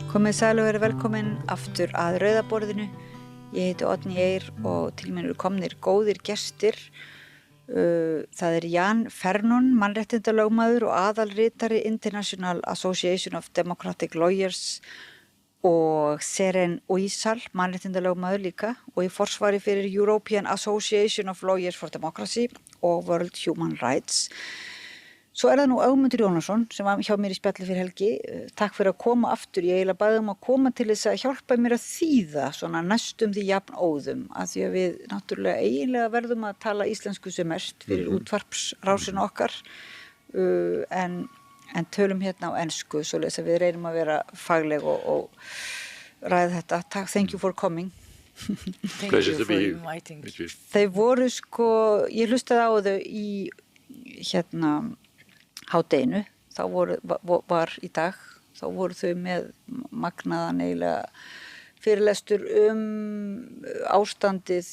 Komið sæl og verið velkomin aftur að Rauða borðinu. Ég heiti Oddnýju Eir og til mín eru komnir góðir gestir. Það Jan Fernon, mannréttindalögmaður og aðalritari International Association of Democratic Lawyers og Ceren Uysal, mannréttindalögmaður líka og í forsvari fyrir European Association of Lawyers for Democracy og World Human Rights. Svo það nú Ögmundi Jónassyni sem var hjá mér í spjalli fyrir helgi. Takk fyrir að koma aftur. Ég eiginlega bað að koma til þess að hjálpa mér að þýða svona næstum því jafnóðum af því að við náttúrulega eiginlega verðum að tala íslensku sem mest fyrir útvarpsrásinu okkar en tölum hérna á ensku svoleiðis að við reynum að vera fagleg og ræða þetta. Takk, thank you for coming. Pleasure to be inviting. Þau voru ég hlustaði á þau í hádeginu, þá var í dag, þá voru þau með magnaðan eiginlega fyrirlestur ástandið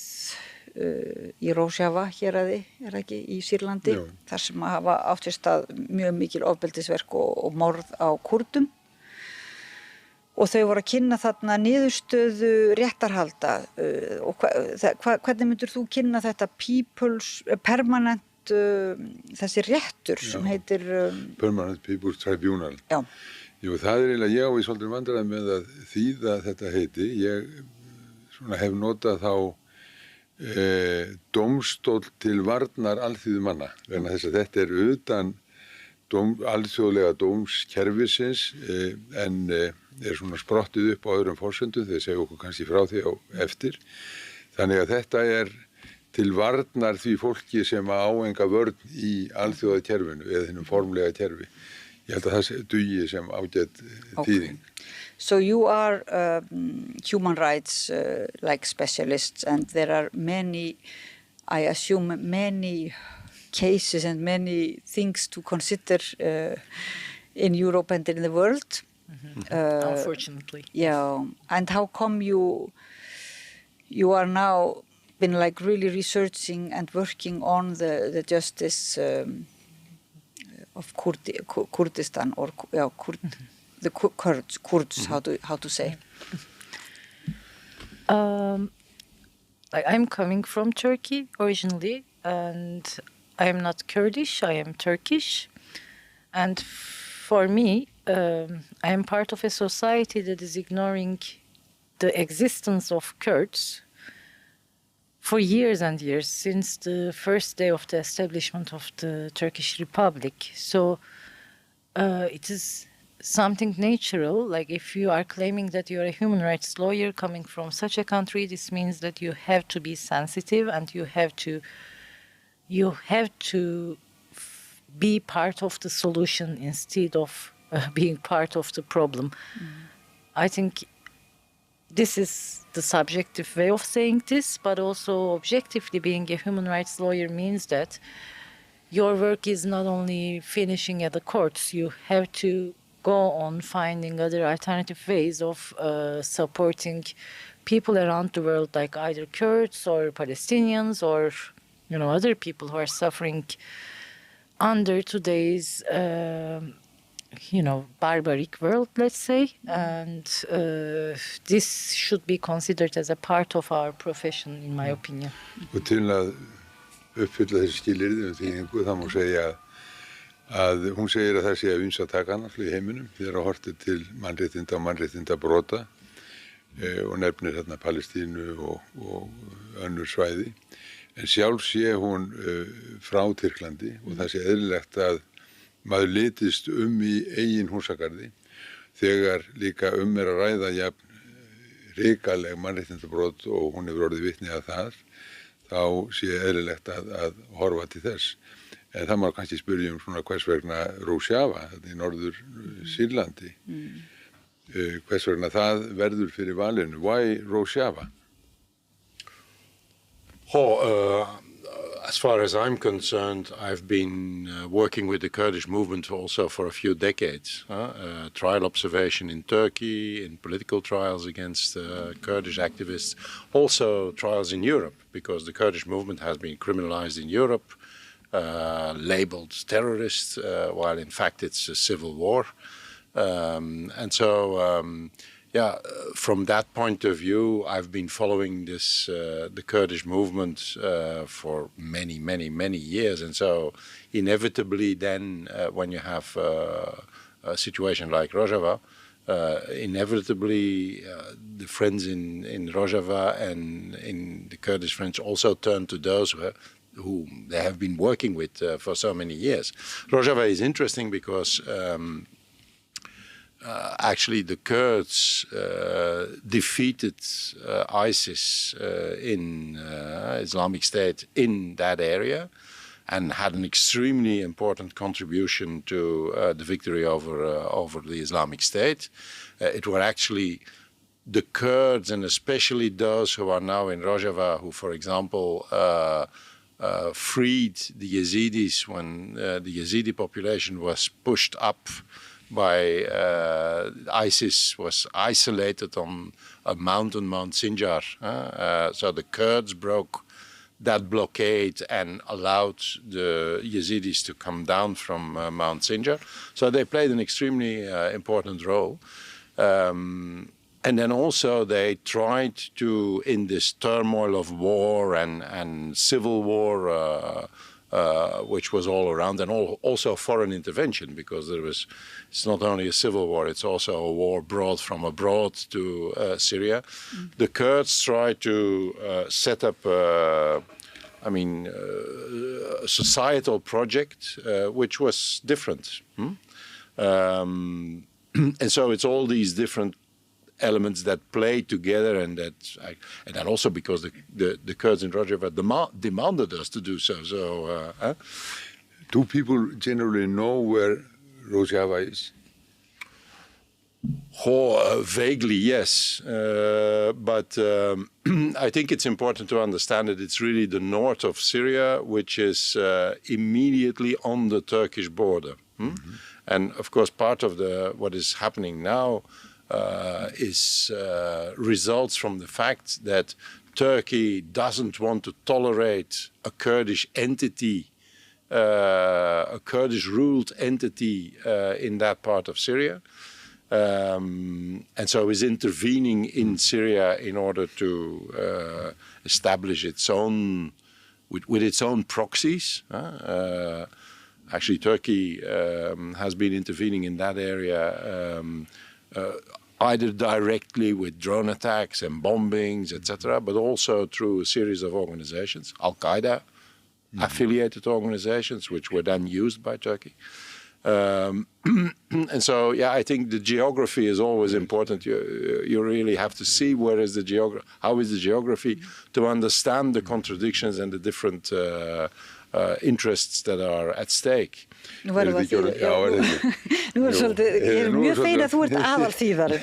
í Rojava héraði, ekki, í Sýrlandi, þar sem hafa átt sér stað mjög mikil ofbeldisverk og morð á Kúrdum. Og þau voru að kynna þarna niðurstöðu réttarhalda og hvernig myndir þú kynna þetta Permanent þessi réttur sem heitir Permanent Peoples Tribunal. Já. Jú, það eiginlega ég á í svolítið vandræðum með að þýða þetta heiti. Ég hef notað þá dómstól til varnar alþýðumanna vegna þess að þetta utan alþjóðlega dómskerfisins en sprottið upp á öðrum forsendum, þeir segja okkur kannski frá því á eftir. Þannig að þetta til varnar því fólki sem á enga vörn í alþjóðakerfinu eða hennum formlega kerfi. Ég held að það dugi sem ágætt þýðing. So you are human rights like specialists and there are many, I assume, many cases and many things to consider in Europe and in the world. Unfortunately. Yeah, and how come you are now been like really researching and working on the justice of Kurdistan or the Kurds, how to say? I'm coming from Turkey originally, and I am not Kurdish, I am Turkish. And for me, I am part of a society that is ignoring the existence of Kurds for years and years, since the first day of the establishment of the Turkish Republic. So it is something natural, like if you are claiming that you are a human rights lawyer coming from such a country, this means that you have to be sensitive and you have to be part of the solution instead of being part of the problem. I think this is the subjective way of saying this, but also objectively being a human rights lawyer means that your work is not only finishing at the courts, you have to go on finding other alternative ways of supporting people around the world, like either Kurds or Palestinians or other people who are suffering under today's barbaric world, let's say, and this should be considered as a part of our profession, in my opinion. Og til að uppfylla þessi skilyrði þýðingu, það má segja að hún segir að það sé að ýmsataka í heiminum þegar horft til mannréttinda og mannréttindabrota og nefnir þarna Palestínu og önnur svæði. En sjálf sé hún frá Tyrklandi og það sé eðlilegt að maður litist í eigin húsagarði þegar líka að ræða jafn hrikaleg mannréttindabrot og hún hefur orðið vitni að það, þá sé eðlilegt að horfa til þess. En það má kannski spyrja hvers vegna Rojava, þetta í norður Sýrlandi, hvers vegna það verður fyrir valinu. Why Rojava? As far as I'm concerned, I've been working with the Kurdish movement also for a few decades. Trial observation in Turkey, in political trials against Kurdish activists, also trials in Europe, because the Kurdish movement has been criminalized in Europe, labeled terrorists, while in fact it's a civil war. And so, from that point of view, I've been following this the Kurdish movement for many, many, many years. And so inevitably then when you have a situation like Rojava, inevitably the friends in Rojava and in the Kurdish friends also turn to those who they have been working with for so many years. Rojava is interesting because actually the Kurds defeated ISIS in Islamic State in that area and had an extremely important contribution to the victory over the Islamic State. It were actually the Kurds, and especially those who are now in Rojava, who, for example, freed the Yazidis when the Yazidi population was pushed up by ISIS, was isolated on a mountain, Mount Sinjar. So the Kurds broke that blockade and allowed the Yazidis to come down from Mount Sinjar. So they played an extremely important role. And then also they tried to, in this turmoil of war and civil war, which was all around, and also foreign intervention, because it's not only a civil war, it's also a war brought from abroad to Syria. The Kurds tried to set up a societal project which was different. And so it's all these different elements that play together, and then also because the Kurds in Rojava demanded us to do so. Do people generally know where Rojava is? Vaguely, yes. But I think it's important to understand that it's really the north of Syria, which is immediately on the Turkish border. And of course, part of what is happening now is results from the fact that Turkey doesn't want to tolerate a Kurdish entity, a Kurdish-ruled entity in that part of Syria. And so is intervening in Syria in order to establish its own, with its own proxies. Actually, Turkey has been intervening in that area either directly with drone attacks and bombings, etc., but also through a series of organizations, Al-Qaeda, affiliated organizations, which were then used by Turkey. And so, I think the geography is always important. You really have to see how is the geography to understand the contradictions and the different interests that are at stake. Nú verðum við að Nú svolítið, ég mjög fein að þú ert aðalþýðari.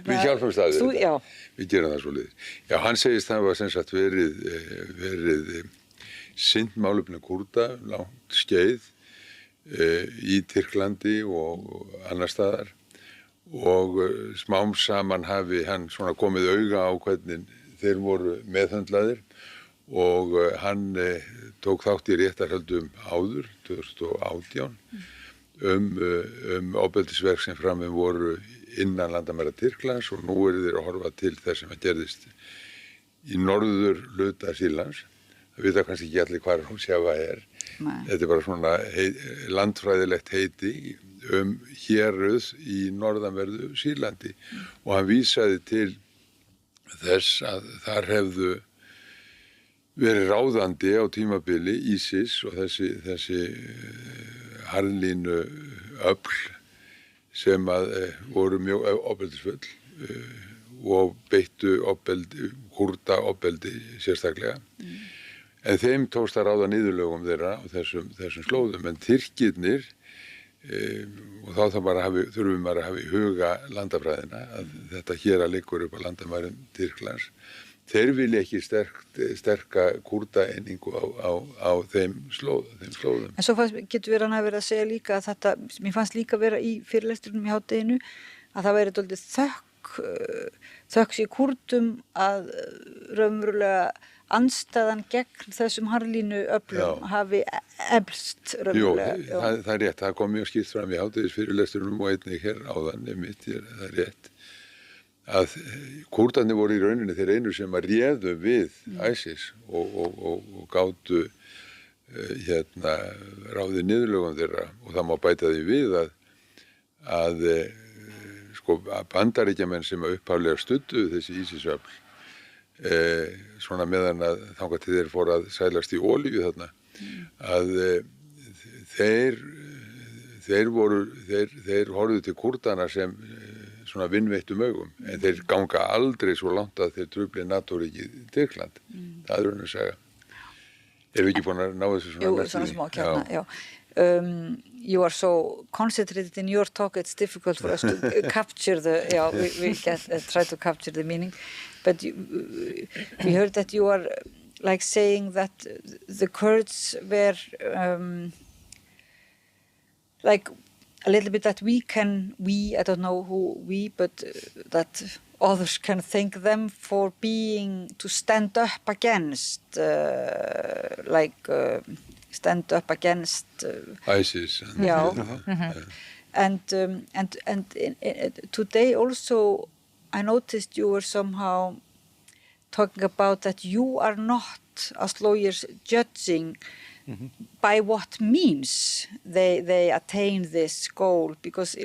Við hjálpumst að þetta. Við gerum það svolítið. Já, hann segist það var sem sagt verið sinnt málefni Kúrda langt skeið í Tyrklandi og annar staðar, og smám saman hafi hann svona komið auga á hvernig þeir voru meðhöndlaðir, og hann tók þátt í réttarhöldum áður 2018 ofbeldisverk sem framin voru innan landamæra Tyrklands, og nú eru þeir að horfa til þess sem að gerðist í norður hluta Sýrlands. Það vita kannski ekki allir hvar Rojava er. Þetta bara svona landfræðilegt heiti héruð í norðanverðu Sýrlandi, og hann vísaði til þess að þar hefðu verið ráðandi á tímabili ISIS og þessi harðlínu öfl sem voru mjög ofbeldisfull og beittu Kúrda ofbeldi sérstaklega. En þeim tókst að ráða niðurlögum þeirra á þessum slóðum, en Tyrkirnir, og þá þurfum maður að hafa í huga landafræðina, að þetta hér að liggur upp á landamærum Tyrklands, þeir vilja ekki sterka Kúrda einingu á þeim slóðum. En svo getur verið að vera að segja líka að þetta, mér fannst líka vera í fyrirlestrinum í hádeginu, að það væri dálítið þökks í Kúrdum að raunverulega andstæðan gegn þessum harðlínu öflum hafi eflst raunverulega. Jú, það er rétt, það kom mjög skýrt fram í hádegisfyrirlestrinum og einnig hér áðan, það er rétt, að Kúrdarnir voru í rauninni þeir einu sem að réðu við ISIS og gátu ráði niðurlögum þeirra og það má bæta því við að Bandaríkjamenn sem upphaflega studdu þessi ISIS-öfl svona meðan að þangað til þeir fóru að sælast í olíu þarna að þeir horfðu til Kúrdana sem svona vinnveittum augum en þeir ganga aldrei svo langt að þeir trufli NATO-ríkið Tyrkland. Það er raun að segja. Erum við ekki búin að ná þessu svona næstu? Jú, svona smá kjarna, já. You are so concentrated in your talk, it's difficult for us to capture we can try to capture the meaning. But we heard that you are like saying that the Kurds were like a little bit that I don't know who we, but that others can thank them for to stand up against stand up against ISIS. And today also I noticed you were somehow talking about that you are not as lawyers judging by what means they attain this goal, because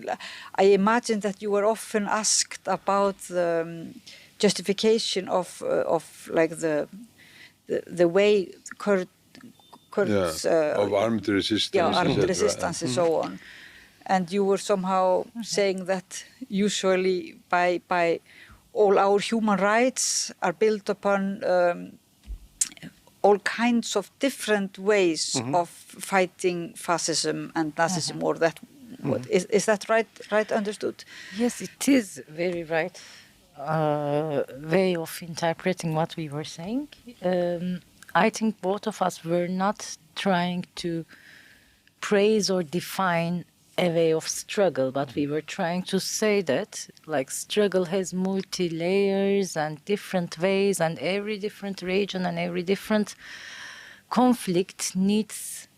I imagine that you were often asked about the justification of like the way Kurds of armed resistance, armed resistance and so on, and you were somehow saying that usually by all our human rights are built upon all kinds of different ways of fighting fascism and Nazism, or that is that right understood? Yes, it is very right way of interpreting what we were saying. I think both of us were not trying to praise or define a way of struggle, but we were trying to say that like struggle has multi-layers and different ways, and every different region and every different conflict needs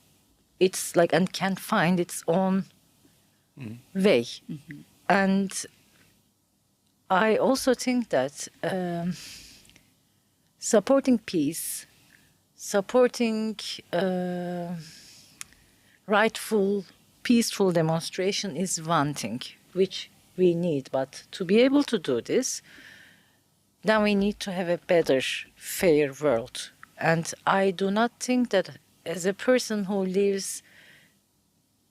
its like and can find its own way. And I also think that supporting peace, supporting rightful, peaceful demonstration is one thing, which we need. But to be able to do this, then we need to have a better, fair world. And I do not think that as a person who lives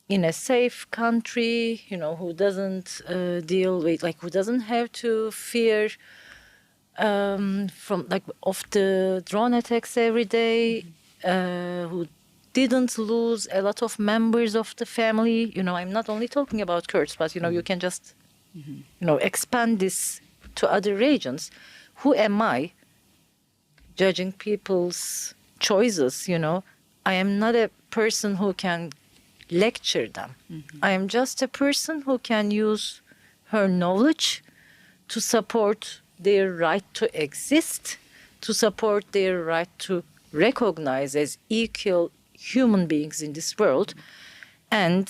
in a safe country, who doesn't deal with, who doesn't have to fear from of the drone attacks every day, who didn't lose a lot of members of the family. I'm not only talking about Kurds, but you can just expand this to other regions. Who am I judging people's choices? I am not a person who can lecture them. I am just a person who can use her knowledge to support their right to exist, to support their right to recognize as equal human beings in this world. And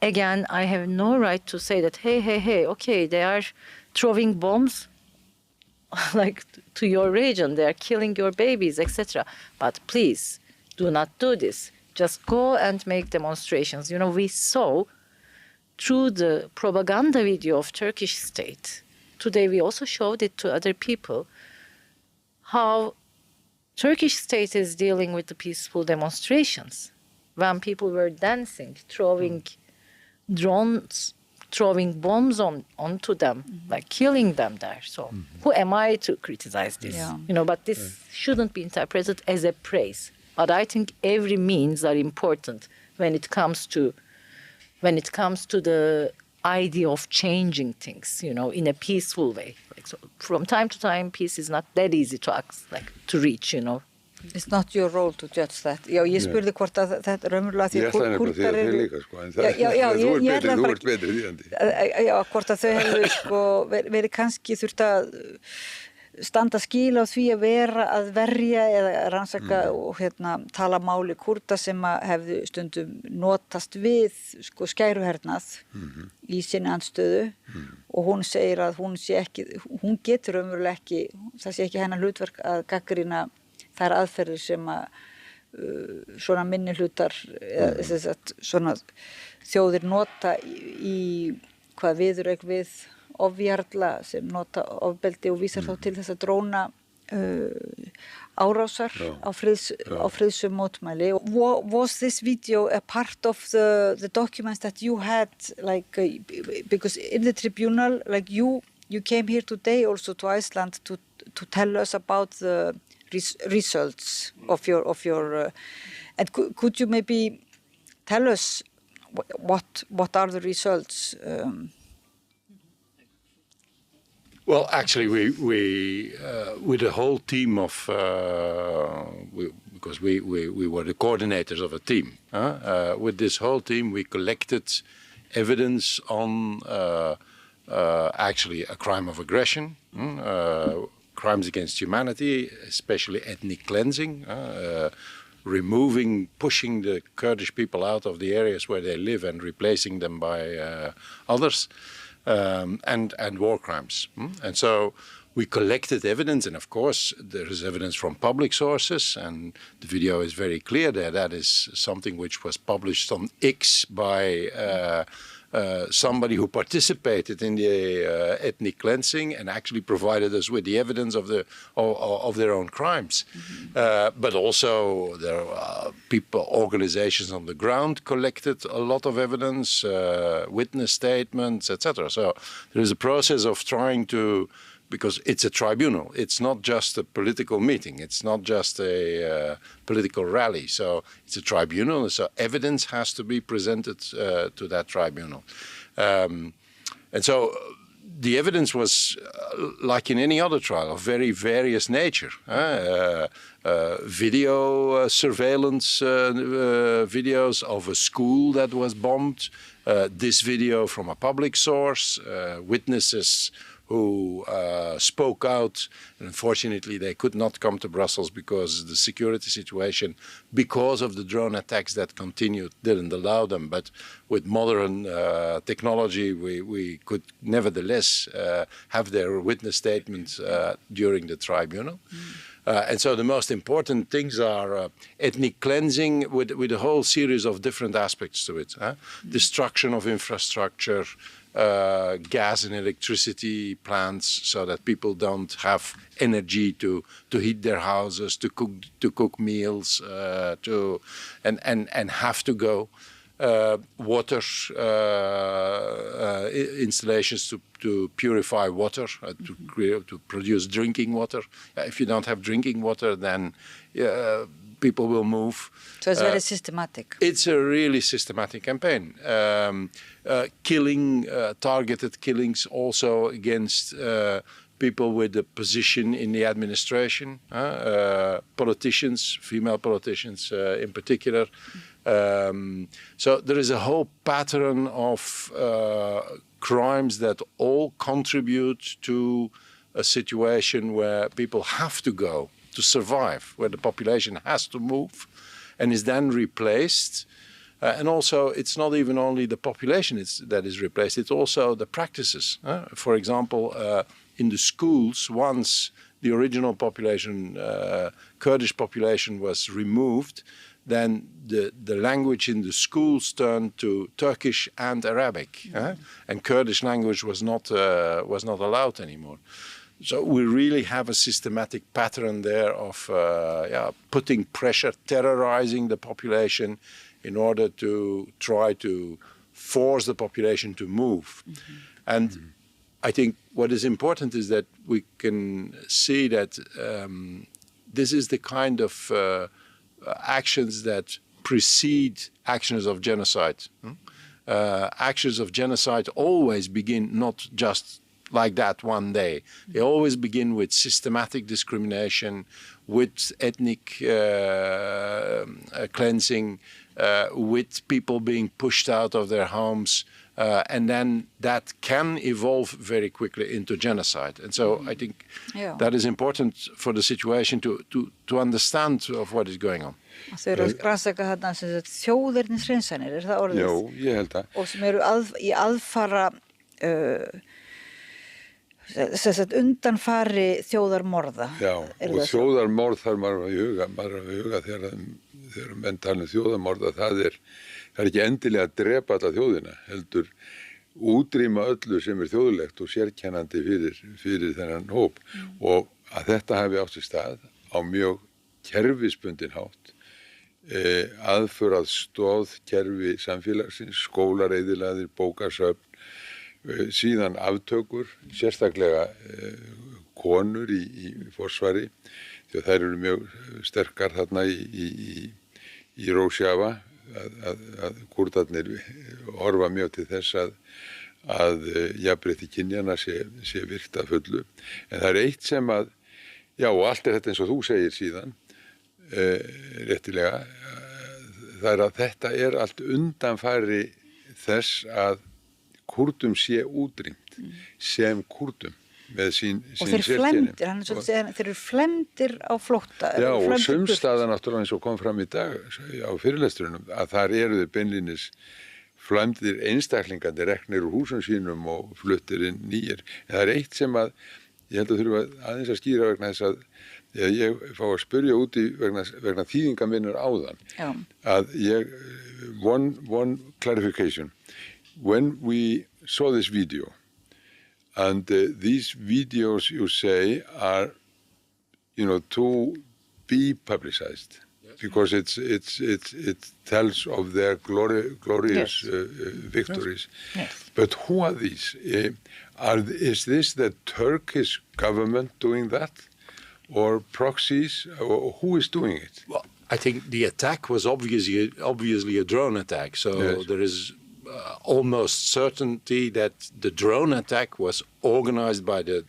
again, I have no right to say that, hey, okay, they are throwing bombs to your region, they are killing your babies, etc. But please, do not do this. Just go and make demonstrations. We saw through the propaganda video of Turkish state, today we also showed it to other people, how Turkish state is dealing with the peaceful demonstrations. When people were dancing, throwing drones, throwing bombs onto them, killing them there. So who am I to criticize this? But this shouldn't be interpreted as a praise. But I think every means are important when it comes to the idea of changing things, in a peaceful way. So from time to time, peace is not that easy to reach, It's not your role to judge that. Já, ég spurði hvort að þetta raunverulega því Kúrdar eru... líka, en þú ert betri þýðandi. Já, hvort að þau hefðu verið kannski þurft að standa skil á því að vera að verja eða rannsaka og tala máli Kúrda sem að hefðu stundum notast við skæruhernað í sinni andstöðu og hún segir að hún getur raunverulega ekki, það sé ekki hennar hlutverk að gagnrýna þær aðferðir sem að svona minnihlutar svona þjóðir nota í hvað viðurögg við ofjarla sem nota ofbeldi og vísar þá til þess að dróna árásar á friðsum mótmæli. Was this video a part of the documents that you had, like because in the tribunal, like you came here today also to Iceland to tell us about the results of your and could you maybe tell us what are the results? Well, actually, we with a whole team of because we were the coordinators of a team. With this whole team, we collected evidence on actually a crime of aggression, crimes against humanity, especially ethnic cleansing, pushing the Kurdish people out of the areas where they live and replacing them by others. And war crimes. And so we collected evidence, and of course there is evidence from public sources, and the video is very clear there. That is something which was published on X by somebody who participated in the ethnic cleansing and actually provided us with the evidence of their own crimes. But also there are organizations on the ground collected a lot of evidence, witness statements, etc. So there is a process of trying to, because it's a tribunal, it's not just a political meeting, it's not just a political rally. So it's a tribunal, so evidence has to be presented to that tribunal. And so the evidence was, like in any other trial, of very various nature. Video surveillance videos of a school that was bombed, this video from a public source, witnesses who spoke out. And unfortunately, they could not come to Brussels because the security situation, because of the drone attacks that continued, didn't allow them. But with modern technology, we could nevertheless have their witness statements during the tribunal. And so the most important things are ethnic cleansing with a whole series of different aspects to it. Destruction of infrastructure, gas and electricity plants so that people don't have energy to heat their houses, to cook meals, and have to go. Water installations to purify water, to produce drinking water. If you don't have drinking water, then people will move. So it's very systematic. It's a really systematic campaign. Targeted killings also against people with a position in the administration, politicians, female politicians in particular. So there is a whole pattern of crimes that all contribute to a situation where people have to go to survive, where the population has to move and is then replaced. And also, it's not even only the population that is replaced, it's also the practices. For example, in the schools, once the original population, Kurdish population, was removed, then the language in the schools turned to Turkish and Arabic, and Kurdish language was not allowed anymore. So we really have a systematic pattern there of putting pressure, terrorizing the population in order to try to force the population to move. And I think what is important is that we can see that this is the kind of actions that precede actions of genocide. Actions of genocide always begin not just like that one day. They always begin with systematic discrimination, with ethnic cleansing, with people being pushed out of their homes, and then that can evolve very quickly into genocide. And so I think that is important for the situation to understand of what is going on. Þau eru að rannsaka þarna þjóðernishreinsanir, það orðið? Já, ég held það. Og sem eru í aðfara undanfari þjóðarmorða. Já, og þjóðarmorð þarf maður að huga þegar menn tala þjóðarmorða, það er ekki endilega að drepa alla þjóðina, heldur útrýma öllu sem þjóðlegt og sérkennandi fyrir þennan hóp. Og að þetta hafi átt sér stað á mjög kerfisbundin hátt, aðför að stoðkerfi samfélagsins, skólar, eyðilaðir, bókasöfn, síðan aftökur, sérstaklega konur í forsvari, því að þær eru mjög sterkar þarna í Rojava, að Kúrdarnir horfa mjög til þess að jafnrétti kynjanna sé virt að fullu. En það er eitt sem og allt þetta eins og þú segir síðan, réttilega, það er að þetta er allt undanfari þess að Kúrdum sé útrýmt sem Kúrdum með sín sérkenni. Og þeir eru flemdir á flótta. Já, og sumstaða náttúrulega eins og kom fram í dag á fyrirlesturunum, að þar eru þeir beinlínis flemdir einstaklingarnir reknir úr húsum sínum og fluttir inn nýjir. En það er eitt sem ég held að þurfa aðeins að skýra vegna þess að ég fá að spyrja úti vegna þýðinga minnar áðan. Já. Að one clarification. When we saw this video, and these videos you say are, to be publicized, because it tells of their glorious victories. Yes. But who are these? Is this the Turkish government doing that, or proxies, or who is doing it? Well, I think the attack was obviously a drone attack. So there is almost certainty that the drone attack was organized by the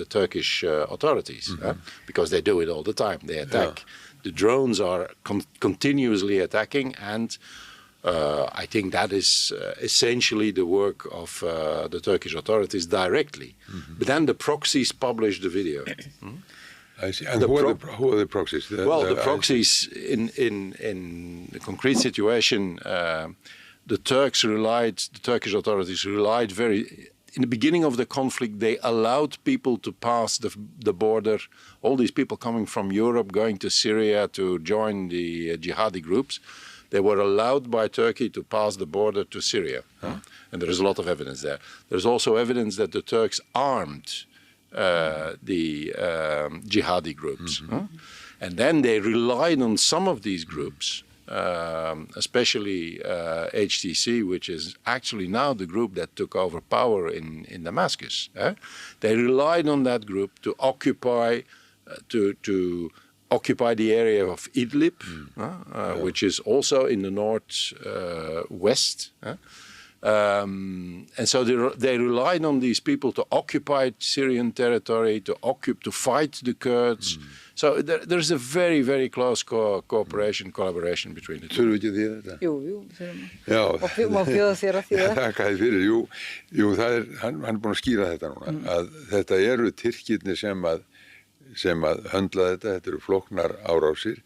Turkish authorities, because they do it all the time. They attack. Yeah. The drones are continuously attacking, and I think that is essentially the work of the Turkish authorities directly. But then the proxies published the video. I see. And who are the proxies? The proxies in the concrete situation, the Turkish authorities relied in the beginning of the conflict, they allowed people to pass the border, all these people coming from Europe, going to Syria to join the jihadi groups. They were allowed by Turkey to pass the border to Syria. And there is a lot of evidence there. There's also evidence that the Turks armed the jihadi groups. And then they relied on some of these groups, especially HTC, which is actually now the group that took over power in Damascus. They relied on that group to occupy the area of Idlib, which is also in the northwest. And so they relied on these people to occupy Syrian territory, to fight the Kurds. So there's a very, very close collaboration between the two. Þurfum ekki að þýða þetta? Jú, þurfum. Já. Og má bjóða þér að þýða? Þakka þér fyrir. Jú, það hann er búinn að skýra þetta núna. Að þetta eru Tyrkirnir sem að höndla þetta eru flóknar árásir,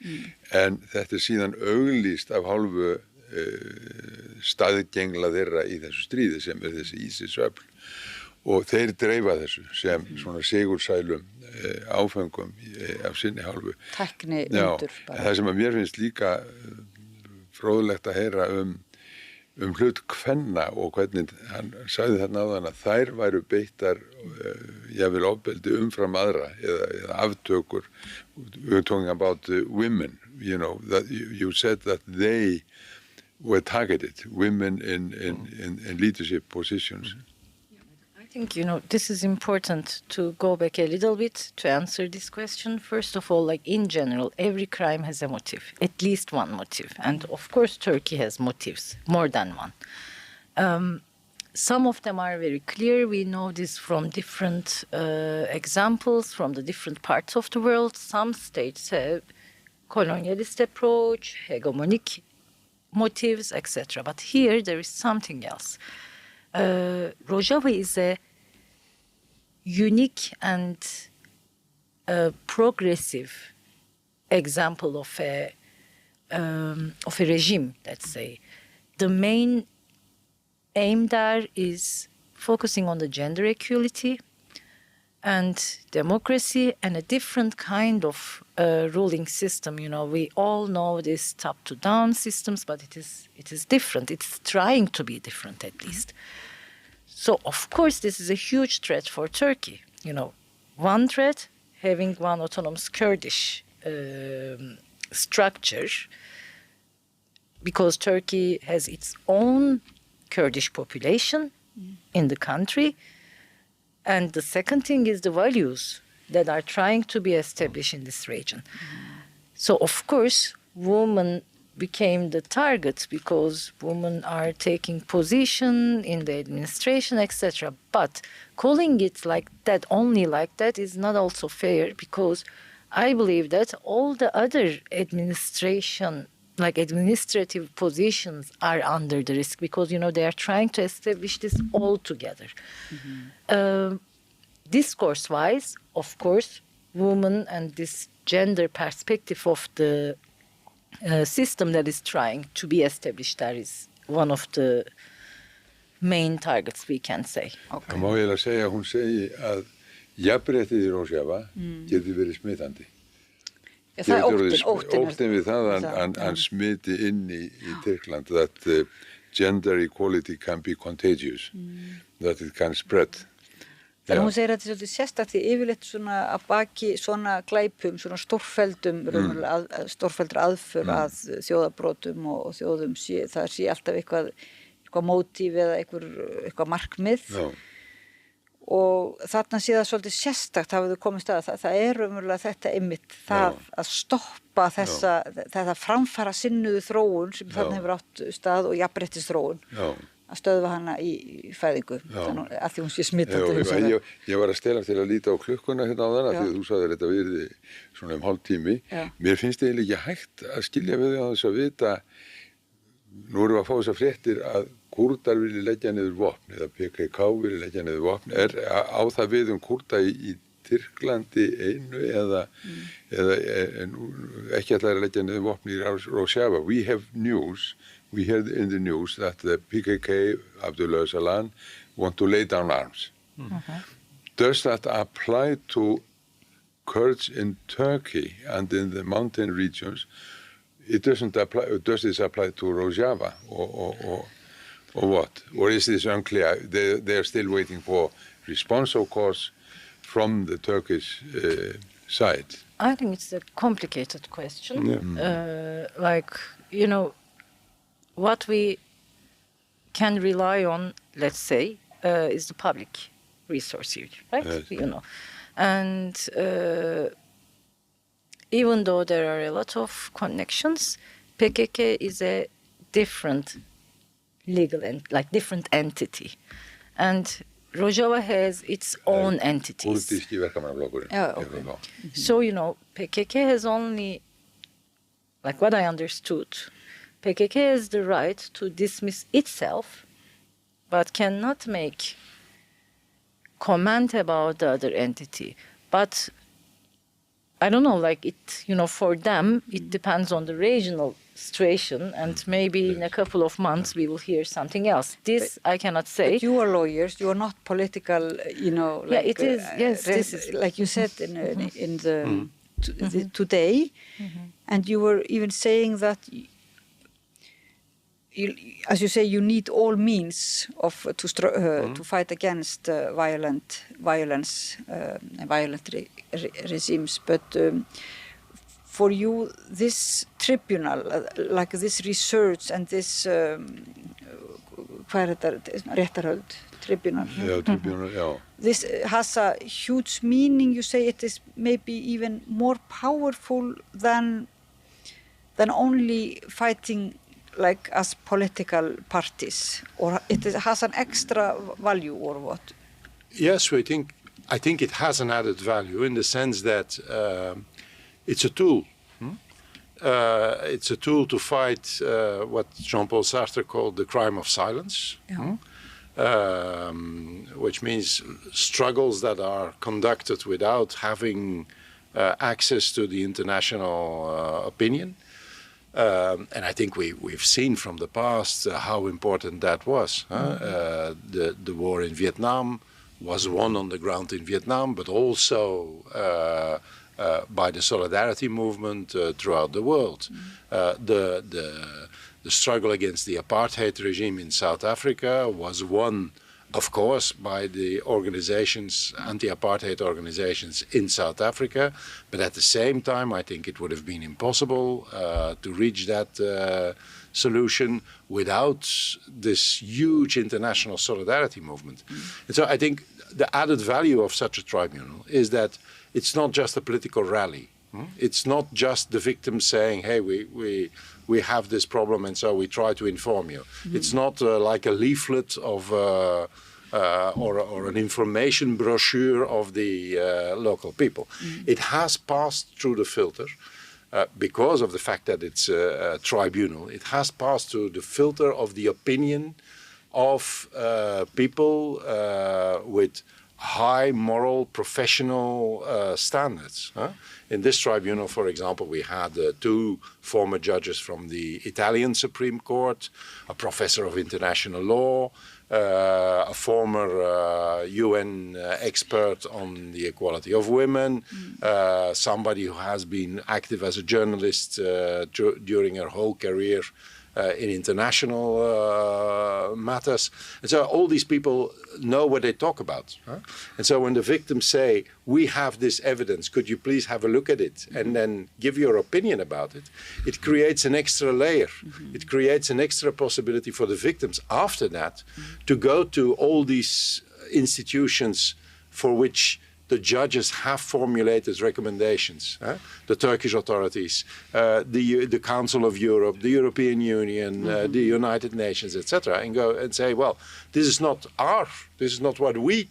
en þetta er síðan auglýst af hálfu staðgengla þeirra í þessu stríði sem þessi ISIS-öfl, og þeir dreifa þessu sem svona sigursælum áfengum af sinni hálfu. Tækni undur bara. Það sem að mér finnst líka fróðlegt að heyra hlut kvenna og hvernig hann sagði þarna áðan að þær væru beittar jafnvel ofbeldi umfram aðra eða aftökur. We're talking about women, that you said that they were targeted, women in leadership positions. I think, this is important to go back a little bit to answer this question. First of all, in general, every crime has a motive, at least one motive. And of course, Turkey has motives, more than one. Some of them are very clear. We know this from different examples from the different parts of the world. Some states have colonialist approach, hegemonic motives, etc. But here there is something else. Rojava is a unique and progressive example of a regime, let's say. The main aim there is focusing on the gender equality and democracy and a different kind of ruling system. You know, we all know this top-to-down systems, but it is different. It's trying to be different, at least. So, of course, this is a huge threat for Turkey. You know, one threat, having one autonomous Kurdish structure, because Turkey has its own Kurdish population in the country. And the second thing is the values that are trying to be established in this region. So, of course, women became the target because women are taking position in the administration, etc. But calling it like that, only like that, is not also fair, because I believe that all the other administrative positions are under the risk, because, you know, they are trying to establish this all together. Discourse-wise, of course, women and this gender perspective of the system that is trying to be established there is one of the main targets, we can say. Okay. Það má eiginlega segja að hún segi að jafnréttið í Rojava geti verið smitandi. Ja, það er óttinn við það að hann smiti inn í Tyrkland, that gender equality can be contagious, that it can spread. Þannig hún segir að þetta er svolítið sérstakt því yfirleitt svona að baki svona glæpum, svona stórfelldri aðför að þjóðabrotum og þjóðum það sé alltaf eitthvað mótíf eða eitthvað markmið. Já. Og þarna sé það svolítið sérstakt hafið þau komist að það er umverulega þetta einmitt það að stoppa þetta framfara sinnuðu þróun sem þarna hefur átt stað og jafnréttisþróun. Já. Að stöðva hana í fæðingu, þannig að því hún sé smitandi. Ég var að stela til að líta á klukkuna hérna á þarna, því að þú sagðir þetta virði svona hálftími. Mér finnst eiginlega ekki hægt að skilja við á þess að vita, nú erum við að fá þessar fréttir að Kúrdar vilja leggja niður vopn, eða PKK vilja leggja niður vopn. Á það við Kúrda í Tyrklandi einu eða ekki ætlaði að leggja niður vopn í Rojava? We have news. We heard in the news that the PKK, Abdullah Öcalan, want to lay down arms. Does that apply to Kurds in Turkey and in the mountain regions? It doesn't apply. Does this apply to Rojava or what? Or is this unclear? They are still waiting for response, of course, from the Turkish side. I think it's a complicated question. What we can rely on, let's say, is the public resource here, right? Yes. And even though there are a lot of connections, PKK is a different different entity, and Rojava has its own entities. So, PKK has only, like what I understood, PKK has the right to dismiss itself, but cannot make comment about the other entity. But I don't know, for them, it depends on the regional situation, and maybe in a couple of months we will hear something else. This I cannot say. But you are lawyers, you are not political, it is, yes. This is like you said in the today, and you were even saying that as you say, you need all means to fight against violent regimes. But for you, this tribunal, like this research and this Réttarhöld tribunal. Tribunal, This has a huge meaning. You say it is maybe even more powerful than only fighting like as political parties, or it has an extra value, or what? Yes, I think it has an added value in the sense that it's a tool. it's a tool to fight what Jean-Paul Sartre called the crime of silence, which means struggles that are conducted without having access to the international opinion. And I think we've seen from the past how important that was. The war in Vietnam was won on the ground in Vietnam, but also by the solidarity movement throughout the world. The struggle against the apartheid regime in South Africa was won, of course, by the organizations, anti-apartheid organizations in South Africa. But at the same time, I think it would have been impossible to reach that solution without this huge international solidarity movement. And so I think the added value of such a tribunal is that it's not just a political rally. It's not just the victims saying, hey, we have this problem and so we try to inform you. It's not like a leaflet of or an information brochure of the local people. It has passed through the filter because of the fact that it's a tribunal. It has passed through the filter of the opinion of people with high moral, professional standards. In this tribunal, for example, we had two former judges from the Italian Supreme Court, a professor of international law, a former UN expert on the equality of women, somebody who has been active as a journalist during her whole career in international matters. And so all these people know what they talk about. And so when the victims say, we have this evidence, could you please have a look at it and then give your opinion about it, it creates an extra layer. It creates an extra possibility for the victims after that to go to all these institutions for which the judges have formulated recommendations, the Turkish authorities, the Council of Europe, the European Union, the United Nations, etc., and go and say, well, this is not what we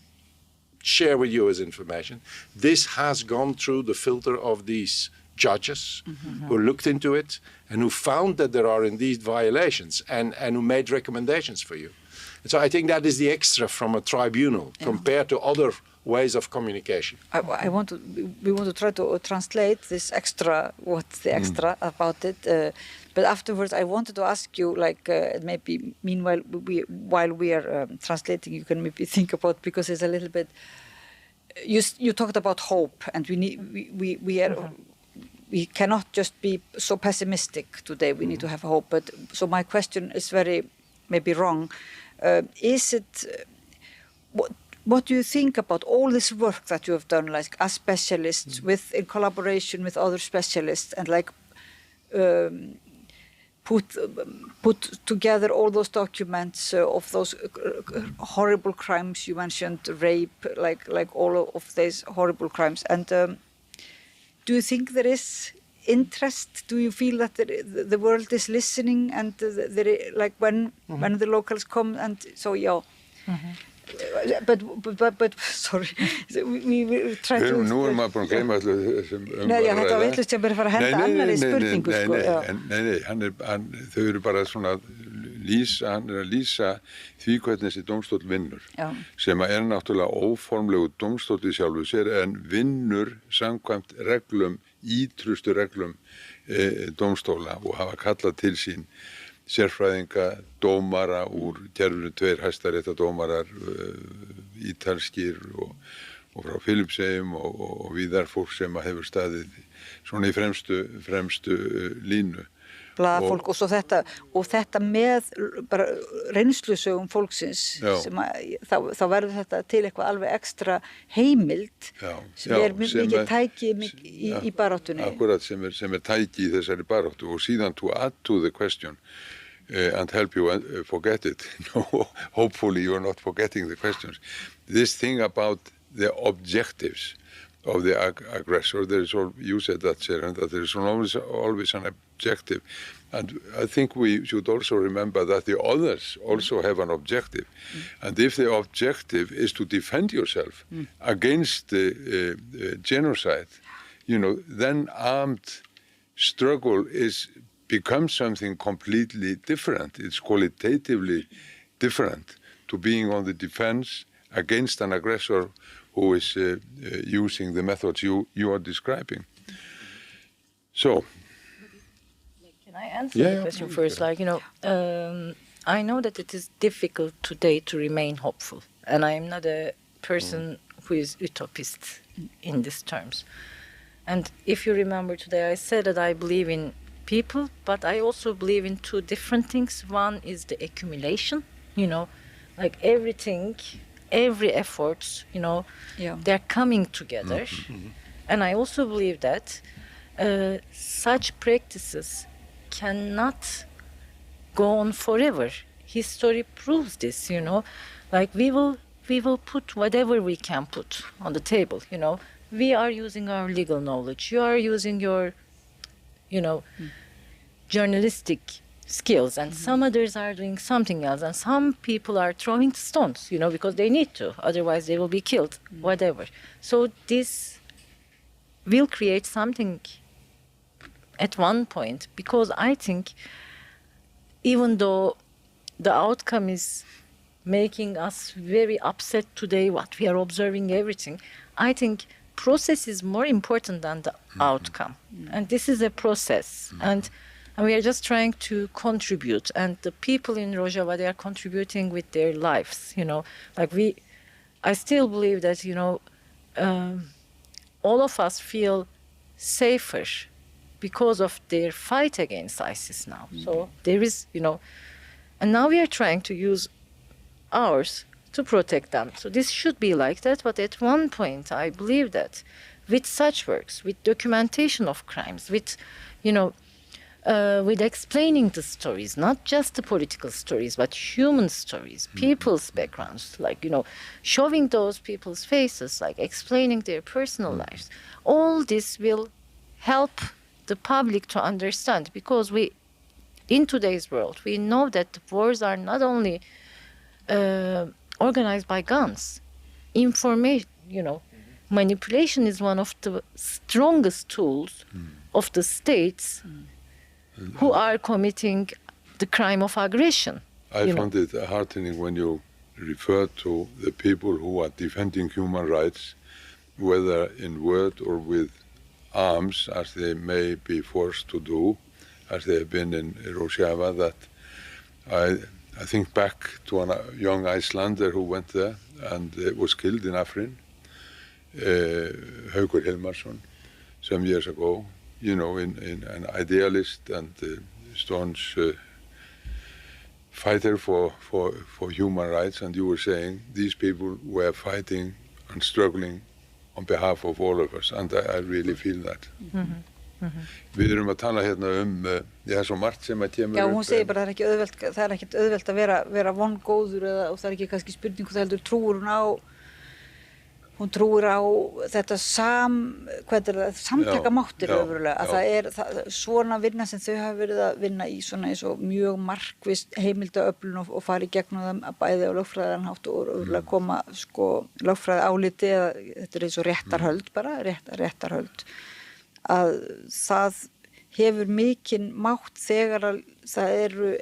share with you as information. This has gone through the filter of these judges who looked into it and who found that there are indeed violations and who made recommendations for you. And so I think that is the extra from a tribunal compared to other ways of communication. We want to try to translate this extra, what's the extra about it. But afterwards, I wanted to ask you, like, maybe meanwhile, while we are translating, you can maybe think about, because it's a little bit, you talked about hope, and we cannot just be so pessimistic today. We need to have hope. But so my question is very maybe wrong. Is it, what do you think about all this work that you have done, like as specialists, in collaboration with other specialists, and like put together all those documents of those horrible crimes you mentioned, rape, like all of these horrible crimes? And do you think there is interest? Do you feel that the world is listening, and like when the locals come and so But sorry, we try to... Nú maður búin að gleyma allir þessum Nei, þetta var villust sem bara fara að henda annari spurningu, Nei, þau eru bara svona hann er að lýsa því hvernig þessi dómstóll vinnur, sem er náttúrulega óformlegu dómstóll í sjálfu sér, en vinnur samkvæmt reglum, ítrustu reglum dómstóla, og hafa kallað til sín sérfræðinga, dómara úr kerfinu, 2 hæstaréttardómarar, ítalskir og frá Filippseyjum og víðar, fólk sem hefur staðið svona í fremstu línu. Blaðafólk og svo þetta með bara reynslusögum fólksins, sem þá verður þetta til eitthvað alveg ekstra heimild sem er mikið tæki í baráttunni. Akkurat, sem er tæki í þessari baráttu, og síðan to add to the question and help you forget it. No, hopefully you are not forgetting the questions. This thing about the objectives of the aggressor, you said that, Ceren, that there is always an objective. And I think we should also remember that the others also have an objective. And if the objective is to defend yourself against genocide, then armed struggle becomes something completely different. It's qualitatively different to being on the defense against an aggressor who is using the methods you are describing. So, can I answer the question first? Like, I know that it is difficult today to remain hopeful, and I am not a person who is utopist in these terms. And if you remember today, I said that I believe in people, but I also believe in two different things. One is the accumulation, like everything, every effort, they're coming together. And I also believe that such practices cannot go on forever. History proves this, like we will put whatever we can put on the table, We are using our legal knowledge. You are using your, journalistic skills, and some others are doing something else, and some people are throwing stones, because they need to, otherwise they will be killed, whatever. So this will create something at one point, because I think even though the outcome is making us very upset today, what we are observing, everything, I think process is more important than the outcome. And this is a process. And we are just trying to contribute. And the people in Rojava, they are contributing with their lives, I still believe that, all of us feel safer because of their fight against ISIS now. So there is, and now we are trying to use ours to protect them. So this should be like that, but at one point I believe that with such works, with documentation of crimes, with, with explaining the stories, not just the political stories, but human stories, people's backgrounds, showing those people's faces, explaining their personal lives, all this will help the public to understand, because in today's world, we know that the wars are not only organized by guns. Information, manipulation is one of the strongest tools of the states who are committing the crime of aggression. I found it heartening when you refer to the people who are defending human rights, whether in word or with arms, as they may be forced to do, as they have been in Rojava, that I think back to a young Icelander who went there and was killed in Afrin, Haukur Hilmarsson, some years ago, in an idealist and staunch fighter for human rights. And you were saying these people were fighting and struggling on behalf of all of us, and I really feel that. Við erum að tala hérna það er svo margt sem að kemur upp. Já, hún segir bara það er ekkert auðvelt að vera vongóður, og það er ekki kannski spurning hvað heldur hún trúir á þetta samtakamáttir öfrulega, að það er svona vinna sem þau hafa verið að vinna í svona eins og mjög markvisst heimildaöflun og fara í gegnum það að bæði á lögfræðilegan hátt og öfrulega koma lögfræði áliti, þetta er eins og réttarhöld bara, réttarhöld, að það hefur mikinn mátt þegar að það eru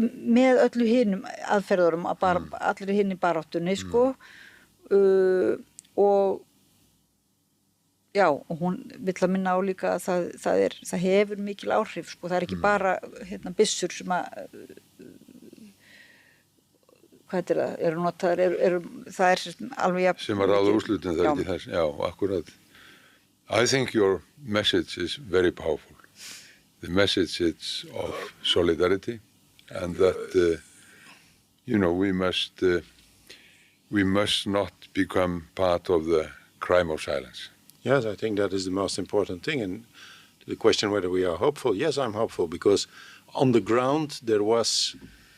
með öllu hinum aðferðurum, allir hinn í baráttunni, og hún vill að minna á líka að það hefur mikil áhrif, það er ekki bara byssur sem að eru notaðar, það er alveg jafn sem að ráða úrslitin, það er ekki þess, akkurat. I think your message is very powerful. The message is of solidarity, and that we must not become part of the crime of silence. Yes, I think that is the most important thing. And to the question whether we are hopeful, yes, I'm hopeful, because on the ground there was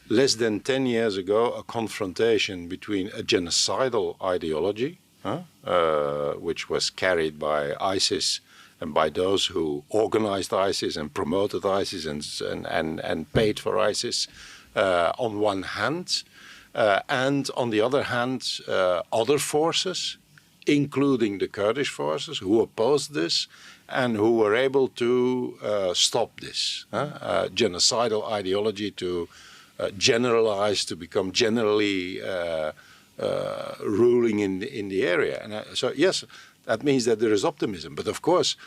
less than 10 years ago a confrontation between a genocidal ideology, which was carried by ISIS and by those who organized ISIS and promoted ISIS and paid for ISIS on one hand, and on the other hand, other forces, including the Kurdish forces, who opposed this and who were able to stop this genocidal ideology to generalize, to become generally ruling in the area. And so, yes, that means that there is optimism. But of course,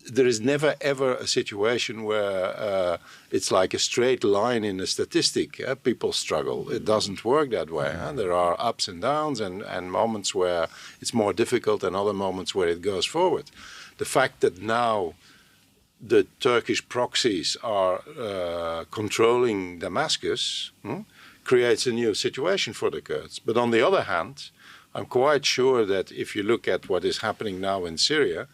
there is never ever a situation where it's like a straight line in a statistic. People struggle. It doesn't work that way. There are ups and downs and moments where it's more difficult and other moments where it goes forward. The fact that now the Turkish proxies are controlling Damascus creates a new situation for the Kurds. But on the other hand, I'm quite sure that if you look at what is happening now in Syria,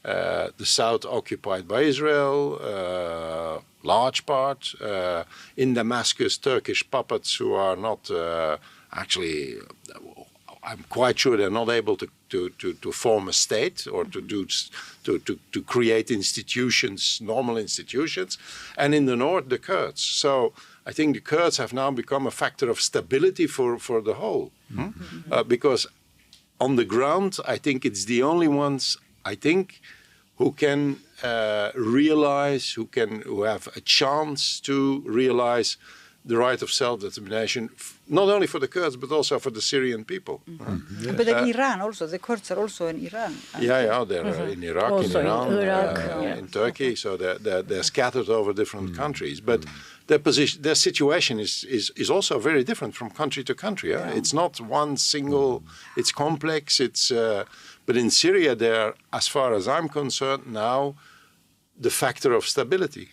the south occupied by Israel, large part, in Damascus, Turkish puppets who are not actually, I'm quite sure they're not able to form a state or to create institutions, normal institutions, and in the north, the Kurds. So I think the Kurds have now become a factor of stability for the whole, because on the ground, I think it's the only ones, who can realize, who have a chance to realize the right of self-determination, not only for the Kurds, but also for the Syrian people. Yes. But in Iran also, the Kurds are also in Iran. Yeah, they're in Iraq, also in Iran, in Iraq, in Turkey, so they're scattered over different countries. But their situation is also very different from country to country. It's not one single, it's complex, but in Syria, they're, as far as I'm concerned now, the factor of stability.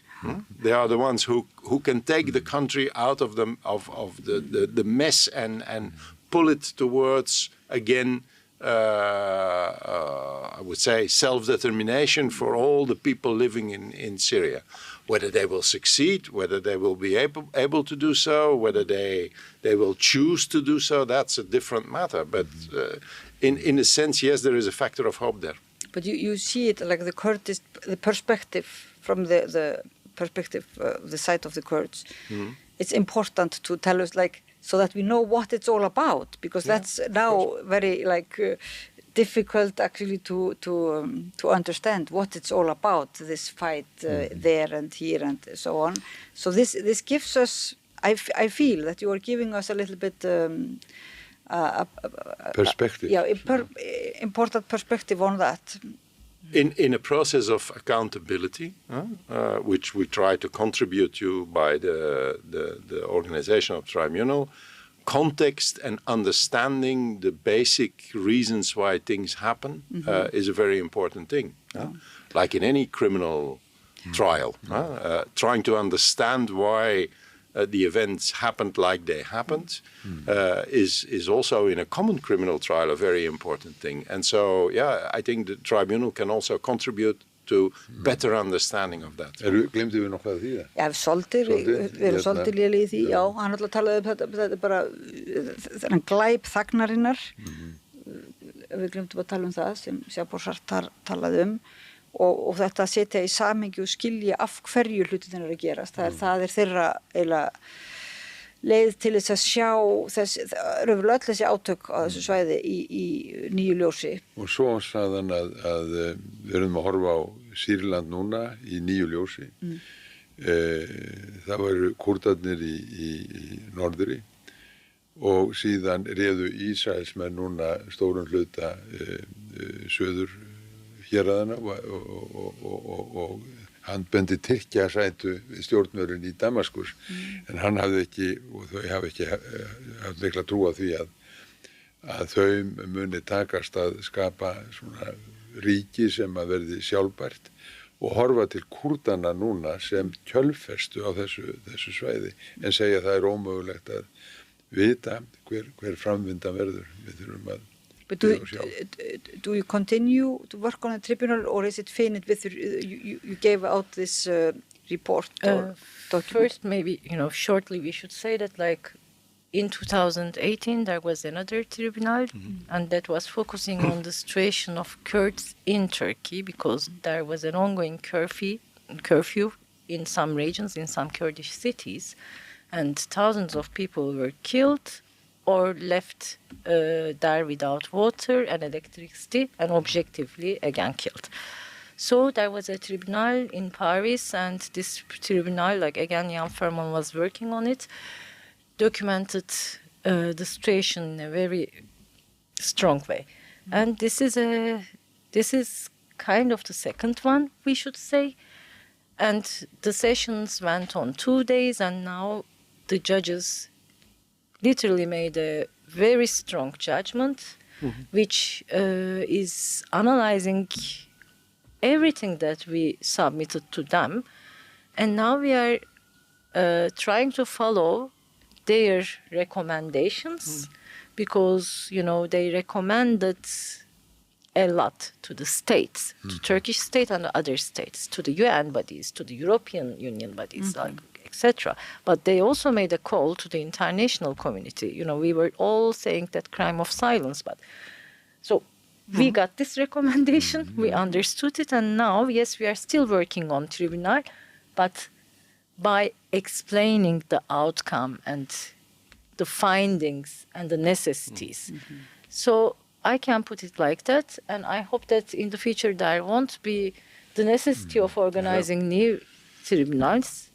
They are the ones who can take the country out of the mess and pull it towards, again, I would say, self-determination for all the people living in Syria. Whether they will succeed, whether they will be able to do so, whether they will choose to do so, that's a different matter. But in a sense, yes, there is a factor of hope there. But you see it like the Kurdish, the perspective from the perspective, the side of the Kurds. It's important to tell us, like, so that we know what it's all about, because that's now very difficult actually to understand what it's all about, this fight there and here and so on. So this gives us, I feel that you are giving us a little bit perspective. Important perspective on that. In a process of accountability, which we try to contribute to by the organization of tribunal, context and understanding the basic reasons why things happen is a very important thing. Like in any criminal trial, trying to understand why the events happened like they happened is also in a common criminal trial a very important thing. And so, I think the tribunal can also contribute to better understanding of that. Glemdi við nokkuð af því það? Já, við erum svolítið lélegir í því, hann alltaf talaði þetta er bara þennan glæp þagnarinnar. Við glemdum að tala um það sem Sjáborsart talaði og þetta að setja í samhengi og skilja af hverju hlutirnir eru að gerast. Það er þeirra eiginlega leið til þess að sjá öll þessi átök á þessu svæði í nýju ljósi. Og svo sagði hann að við erum að horfa á Sýrland núna í nýju ljósi. Það voru Kúrdarnir í norðri og síðan réðu Ísraelsmenn núna stórum hluta söður héraðana og hann bendi Tyrkja sætu við stjórnvölinn í Damaskus, en hann hafði ekki, og þau hafi ekki haft mikla trú á því að þau muni takast að skapa svona ríki sem að verði sjálfbært og horfa til Kúrdana núna sem kjölfestu á þessu svæði, en segja að það er ómögulegt að vita hver framvindan verður. Við þurfum að But do you continue to work on a tribunal, or is it finished with you gave out this report or document? First, maybe, shortly we should say that in 2018 there was another tribunal, and that was focusing on the situation of Kurds in Turkey, because there was an ongoing curfew in some regions, in some Kurdish cities, and thousands of people were killed or left there without water and electricity, and objectively again killed. So there was a tribunal in Paris, and this tribunal, like again, Jan Fernon was working on it, documented the situation in a very strong way. And this is kind of the second one, we should say. And the sessions went on 2 days, and now the judges literally made a very strong judgment, which is analyzing everything that we submitted to them. And now we are trying to follow their recommendations because, they recommended a lot to the states, to Turkish state and other states, to the UN bodies, to the European Union bodies, etc. But they also made a call to the international community. We were all saying that crime of silence, but so we got this recommendation, we understood it, and now, yes, we are still working on tribunal, but by explaining the outcome and the findings and the necessities. So I can put it like that, and I hope that in the future there won't be the necessity of organizing new tribunals,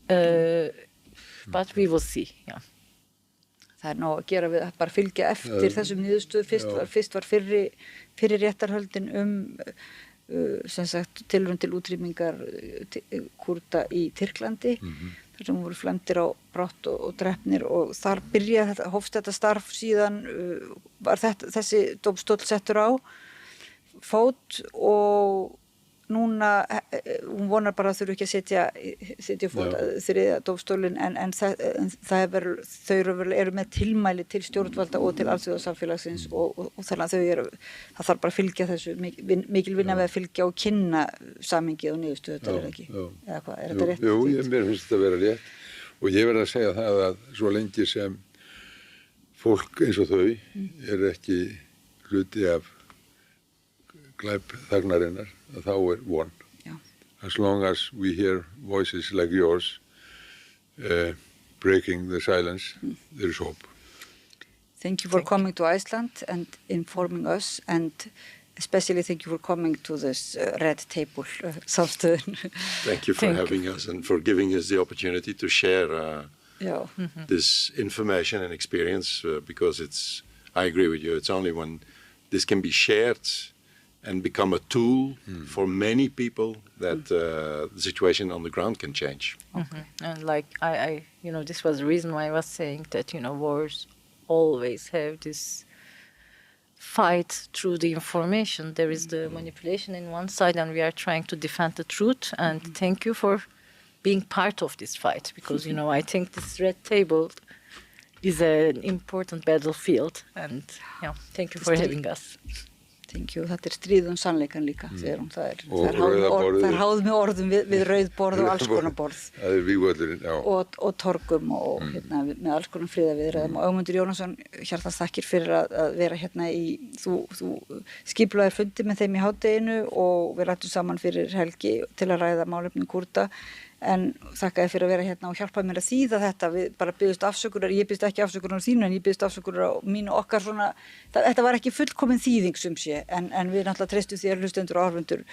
but we will see, yeah. Það nóg að gera við að bara fylgja eftir þessum niðurstöðu. Fyrst var fyrir réttarhöldin sem sagt tilraun til útrýmingar Kúrda í Tyrklandi, þar sem voru flæmdir á brott og drepnir, og þar hófst þetta starf, síðan var þessi dómstóll settur á fót, og núna, hún vonar bara að þurfa ekki að setja fót þriðja dómstólinn, en þau eru með tilmæli til stjórnvalda og til alþjóðasamfélagsins, og þannig að það þarf bara að fylgja þessu, mikil vinna við að fylgja og kynna samhengið og niðurstöðu, þetta ekki? Eða hvað, þetta rétt? Jú, mér finnst þetta að vera rétt, og ég verð að segja það að svo lengi sem fólk eins og þau ekki hluti af glæp þagnarinnar, þá von. As long as we hear voices like yours breaking the silence, there is hope. Thank you for coming to Iceland and informing us, and especially thank you for coming to this red table, Samstöðin. Thank you for having us and for giving us the opportunity to share this information and experience, because I agree with you, it's only when this can be shared and become a tool for many people that the situation on the ground can change. And like I this was the reason why I was saying that, wars always have this fight through the information. There is the manipulation in one side, and we are trying to defend the truth. And thank you for being part of this fight, because, I think this red table is an important battlefield. And thank you for having us. Thank you. Þetta stríðum sannleikan líka, segir hún. Það er háð með orðum við rauð borð og alls konar borð. Það er vígvöllurinn, já. Og torgum og með alls konar friðaviðræðum. Og Ögmundi Jónasson, hjartans þakkir fyrir að vera hérna þú skipulagðir fundi með þeim í hádeginu, og við rættum saman fyrir helgi til að ræða málefni Kúrda. En þakka þér fyrir að vera hérna og hjálpa mér að þýða þetta. Við bara biðjumst afsökunar, ég biðst ekki afsökunar á þínu, en ég biðst afsökunar á mínu okkar svona, þetta var ekki fullkomin þýðing sem sé, en við náttúrulega treystum því að hlustendur og áhorfendur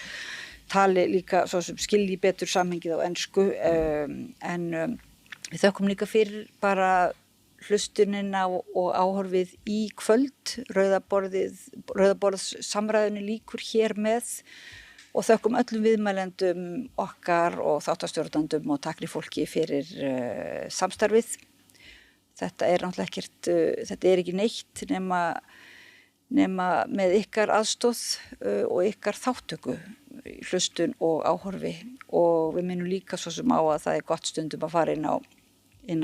tali líka svo sem skilji betur samhengið á ensku, en við þökkum líka fyrir bara hlustunina og áhorfið í kvöld. Rauða samræðunni líkur hér með, og þökkum öllum viðmælendum okkar og þáttastjórnandum og takri fólki fyrir samstarfið. Þetta er náttúrulega ekkert, þetta er ekki neitt nema með ykkar aðstoð og ykkar þáttöku, hlustun og áhorfi, og við minnum líka svo sem á að það er gott stundum að fara inn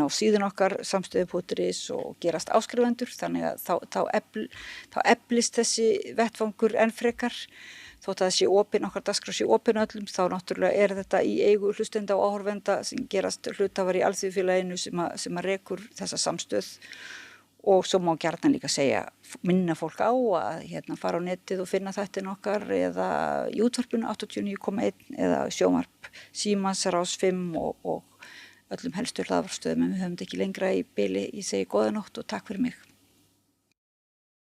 á síðun okkar samstöðu.is og gerast áskrifendur, þannig að þá eflist þessi vettvangur enn frekar. Þótt að það sé opin, okkar dagskrá sé opin öllum, þá náttúrulega er þetta í eigu hlustenda og áhorfenda sem gerast hluthafar í alþjóðafélaginu sem að rekur þessa samstöð. Og svo má gjarnan líka minna fólk á að fara á netið og finna þættin okkar, eða í útvarpinu 89,1 eða sjónvarp Símans, Rás 5 og öllum helstu hlaðvarpsstöðum, en við höfum þetta ekki lengra í bili. Ég segi góða nótt og takk fyrir mig.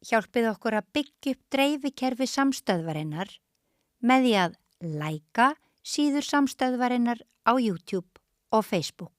Hjálpið okkur að byggja upp dreifikerfi Samstöðvarinnar með því að læka síður Samstöðvarinnar á YouTube og Facebook.